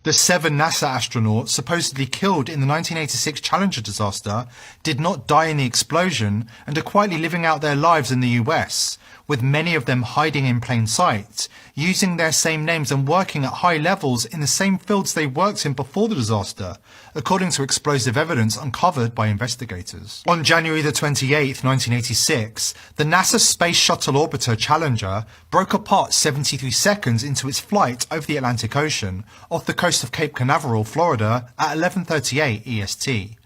The 7 NASA astronauts supposedly killed in the 1986 Challenger disaster did not die in the explosion and are quietly living out their lives in the US, with many of them hiding in plain sight, using their same names and working at high levels in the same fields they worked in before the disaster, according to explosive evidence uncovered by investigators. On January the 28th, 1986, the NASA Space Shuttle Orbiter Challenger broke apart 73 seconds into its flight over the Atlantic Ocean off the coast of Cape Canaveral, Florida at 11:38 EST.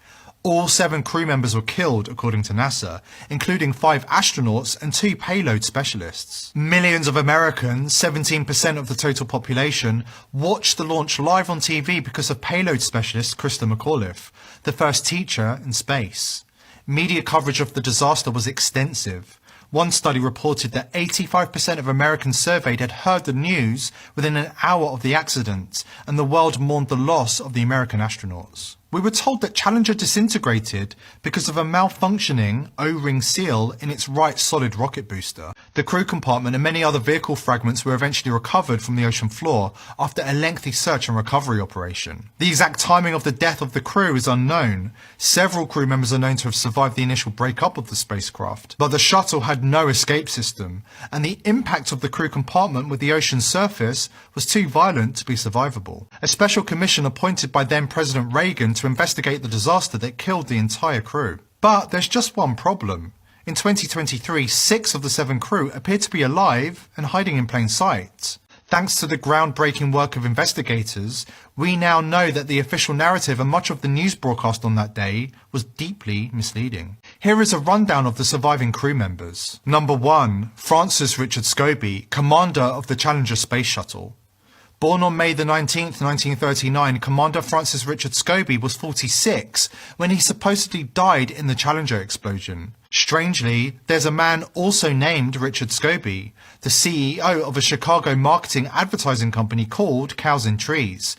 All 7 crew members were killed, according to NASA, including 5 astronauts and 2 payload specialists. Millions of Americans, 17% of the total population, watched the launch live on TV because of payload specialist Krista McAuliffe, the first teacher in space. Media coverage of the disaster was extensive. One study reported that 85% of Americans surveyed had heard the news within an hour of the accident, and the world mourned the loss of the American astronauts. We were told that Challenger disintegrated because of a malfunctioning O-ring seal in its right solid rocket booster. The crew compartment and many other vehicle fragments were eventually recovered from the ocean floor after a lengthy search and recovery operation. The exact timing of the death of the crew is unknown. Several crew members are known to have survived the initial breakup of the spacecraft, but the shuttle had no escape system, and the impact of the crew compartment with the ocean surface was too violent to be survivable. A special commission appointed by then President Reagan to investigate the disaster that killed the entire crew. But there's just one problem. In 2023, 6 of the 7 crew appear to be alive and hiding in plain sight. Thanks to the groundbreaking work of investigators, we now know that the official narrative and much of the news broadcast on that day was deeply misleading. Here is a rundown of the surviving crew members. Number 1, Francis Richard Scobie, commander of the Challenger space shuttle. Born on May the 19th, 1939, Commander Francis Richard Scobie was 46 when he supposedly died in the Challenger explosion. Strangely, there's a man also named Richard Scobie, the CEO of a Chicago marketing advertising company called Cows and Trees.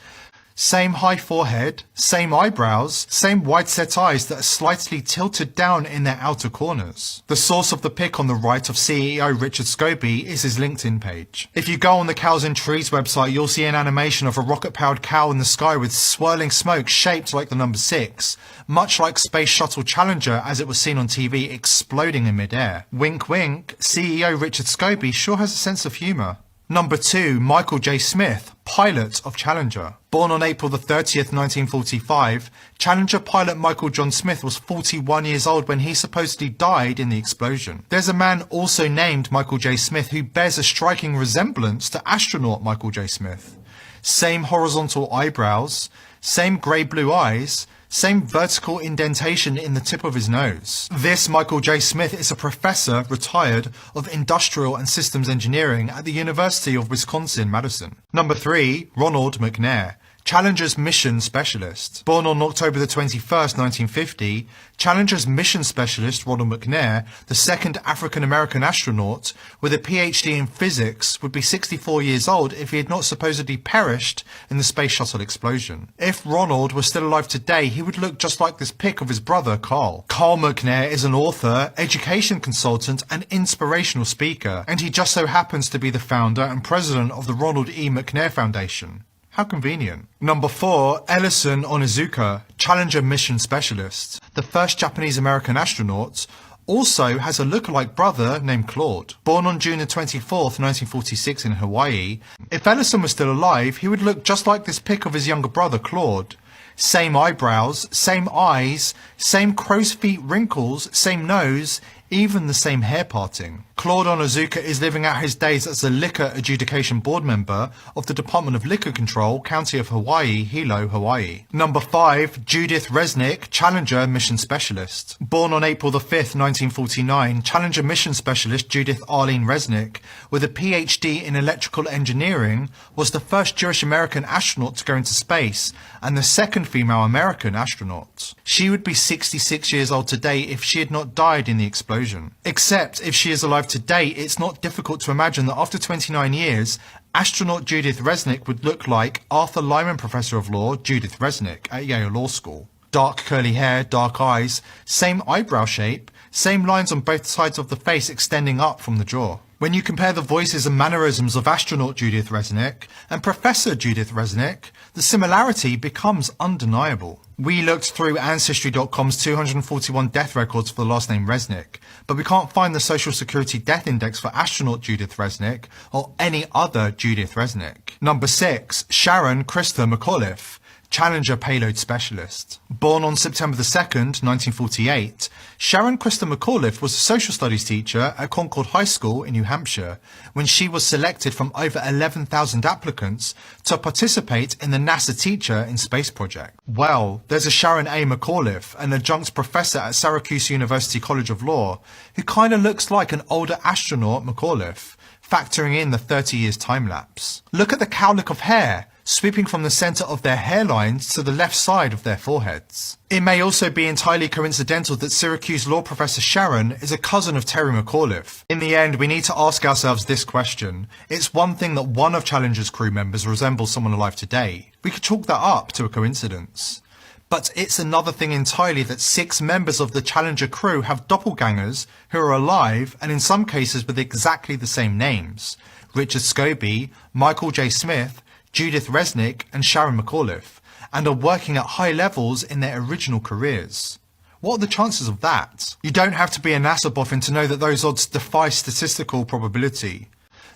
Same high forehead, same eyebrows, same wide-set eyes that are slightly tilted down in their outer corners. The source of the pic on the right of CEO Richard Scobie is his LinkedIn page. If you go on the Cows and Trees website, you'll see an animation of a rocket-powered cow in the sky with swirling smoke shaped like the number 6, much like Space Shuttle Challenger as it was seen on TV exploding in mid-air. Wink wink, CEO Richard Scobie sure has a sense of humour. Number 2, Michael J. Smith, pilot of Challenger. Born on April the 30th, 1945, Challenger pilot Michael John Smith was 41 years old when he supposedly died in the explosion. There's a man also named Michael J. Smith who bears a striking resemblance to astronaut Michael J. Smith. Same horizontal eyebrows, same grey-blue eyes, same vertical indentation in the tip of his nose. This Michael J. Smith is a professor, retired, of industrial and systems engineering at the University of Wisconsin-Madison. Number 3, Ronald McNair, Challenger's mission specialist. Born on October the 21st, 1950, Challenger's mission specialist Ronald McNair, the second African-American astronaut with a PhD in physics, would be 64 years old if he had not supposedly perished in the space shuttle explosion. If Ronald were still alive today, he would look just like this pic of his brother, Carl. Carl McNair is an author, education consultant, and inspirational speaker, and he just so happens to be the founder and president of the Ronald E. McNair Foundation. How convenient. Number 4, Ellison Onizuka, Challenger mission specialist. The first Japanese-American astronaut also has a lookalike brother named Claude. Born on June 24th, 1946 in Hawaii, if Ellison was still alive, he would look just like this pic of his younger brother Claude. Same eyebrows, same eyes, same crow's feet wrinkles, same nose, even the same hair parting. Claude Onizuka is living out his days as a liquor adjudication board member of the Department of Liquor Control, County of Hawaii, Hilo, Hawaii. Number 5, Judith Resnick, Challenger mission specialist. Born on April the 5th, 1949, Challenger mission specialist Judith Arlene Resnick, with a PhD in electrical engineering, was the first Jewish American astronaut to go into space and the second female American astronaut. She would be 66 years old today if she had not died in the explosion. Except if she is alive today, it's not difficult to imagine that after 29 years, astronaut Judith Resnick would look like Arthur Lyman Professor of Law Judith Resnick at Yale Law School. Dark curly hair, dark eyes, same eyebrow shape, same lines on both sides of the face extending up from the jaw. When you compare the voices and mannerisms of astronaut Judith Resnick and Professor Judith Resnick, the similarity becomes undeniable. We looked through Ancestry.com's 241 death records for the last name Resnick, but we can't find the Social Security Death Index for astronaut Judith Resnick or any other Judith Resnick. Number 6. Sharon Krista McAuliffe, Challenger Payload Specialist. Born on September 2nd, 1948, Sharon Krista McAuliffe was a social studies teacher at Concord High School in New Hampshire when she was selected from over 11,000 applicants to participate in the NASA Teacher in Space project. Well, there's a Sharon A. McAuliffe, an adjunct professor at Syracuse University College of Law, who kind of looks like an older astronaut McAuliffe, factoring in the 30 years time lapse. Look at the cowlick of hair, sweeping from the centre of their hairlines to the left side of their foreheads. It may also be entirely coincidental that Syracuse law professor Sharon is a cousin of Terry McAuliffe. In the end, we need to ask ourselves this question. It's one thing that one of Challenger's crew members resembles someone alive today. We could chalk that up to a coincidence. But it's another thing entirely that 6 members of the Challenger crew have doppelgangers who are alive and in some cases with exactly the same names. Richard Scobie, Michael J. Smith, Judith Resnick and Sharon McAuliffe, and are working at high levels in their original careers. What are the chances of that? You don't have to be a NASA boffin to know that those odds defy statistical probability.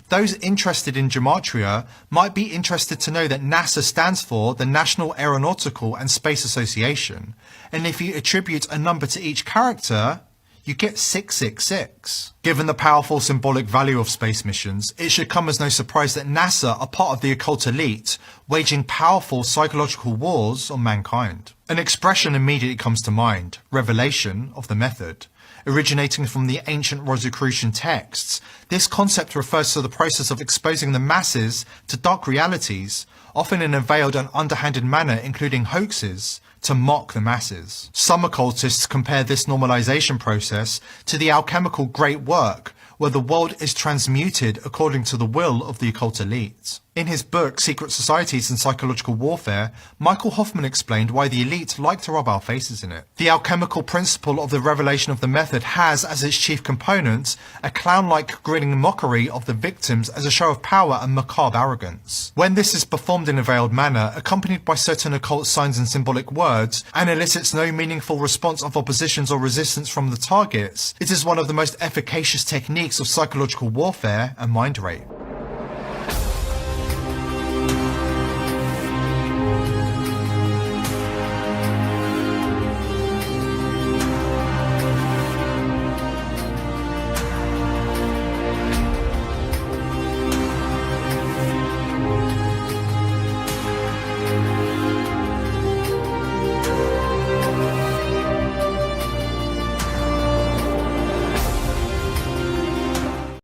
Those interested in gematria might be interested to know that NASA stands for the National Aeronautical and Space Association, and if you attribute a number to each character, you get 666. Given the powerful symbolic value of space missions, it should come as no surprise that NASA are part of the occult elite, waging powerful psychological wars on mankind. An expression immediately comes to mind, revelation of the method. Originating from the ancient Rosicrucian texts, this concept refers to the process of exposing the masses to dark realities, often in a veiled and underhanded manner including hoaxes, to mock the masses. Some occultists compare this normalization process to the alchemical great work, where the world is transmuted according to the will of the occult elite. In his book, Secret Societies and Psychological Warfare, Michael Hoffman explained why the elite like to rub our faces in it. The alchemical principle of the revelation of the method has as its chief component a clown-like grinning mockery of the victims as a show of power and macabre arrogance. When this is performed in a veiled manner, accompanied by certain occult signs and symbolic words, and elicits no meaningful response of oppositions or resistance from the targets, it is one of the most efficacious techniques of psychological warfare and mind rape.